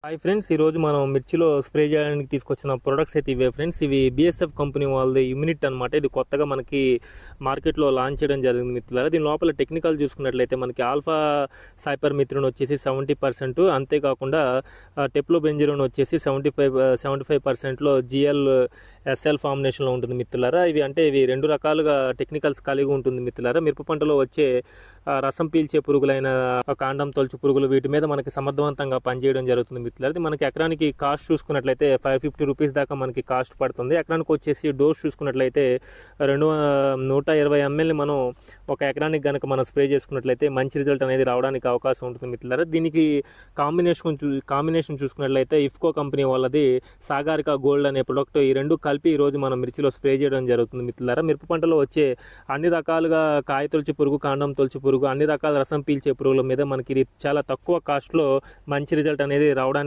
Hi friends, ఈరోజు మనం మిర్చిలో స్ప్రే చేయడానికి తీసుకొచ్చిన ప్రొడక్ట్స్ అయితే ఇవే ఫ్రెండ్స్. ఇవి బిఎస్ఎఫ్ కంపెనీ వాళ్ళది ఇమ్యూనిట్ అనమాట. ఇది కొత్తగా మనకి మార్కెట్లో లాంచ్ చేయడం జరిగింది మిత్రులారా. దీని లోపల టెక్నికల్ చూసుకున్నట్లయితే మనకి ఆల్ఫా సైపర్మిత్రిన్ వచ్చేసి 70%, అంతేకాకుండా టెప్లోబెంజిరోన్ వచ్చేసి 75%లో జిఎల్ ఎస్ఎల్ ఫార్మినేషన్లో ఉంటుంది మిత్రులారా. ఇవి రెండు రకాలుగా టెక్నికల్స్ కలిగి ఉంటుంది మిత్రులారా. మిరప పంటలో వచ్చే రసం పీల్చే పురుగులైన కాండం తొలచు పురుగులు వీటి మీద మనకి సమర్థవంతంగా పనిచేయడం జరుగుతుంది మిత్రులారా. మనకి ఎకరానికి కాస్ట్ చూసుకున్నట్లయితే 550 రూపీస్ దాకా మనకి కాస్ట్ పడుతుంది. ఎకరానికి వచ్చేసి డోస్ చూసుకున్నట్లయితే 120 ml మనం ఒక ఎకరానికి కనుక మనం స్ప్రే చేసుకున్నట్లయితే మంచి రిజల్ట్ అనేది రావడానికి అవకాశం ఉంటుంది మిత్రులారా. దీనికి కాంబినేషన్ చూసుకున్నట్లయితే ఇఫ్కో కంపెనీ వాళ్ళది సాగరిక గోల్డ్ అనే ప్రొడక్ట్, ఈ రెండు కలిపి ఈరోజు మనం మిర్చిలో స్ప్రే చేయడం జరుగుతుంది మిత్రులారా. మిరప పంటలో వచ్చే అన్ని రకాలుగా కాయ తొలచు పురుగు, కాండం తొలచు పురుగు, అన్ని రకాల రసం పీల్చే పురుగుల మీద మనకి ఇది చాలా తక్కువ కాస్ట్లో మంచి రిజల్ట్ అనేది రావడానికి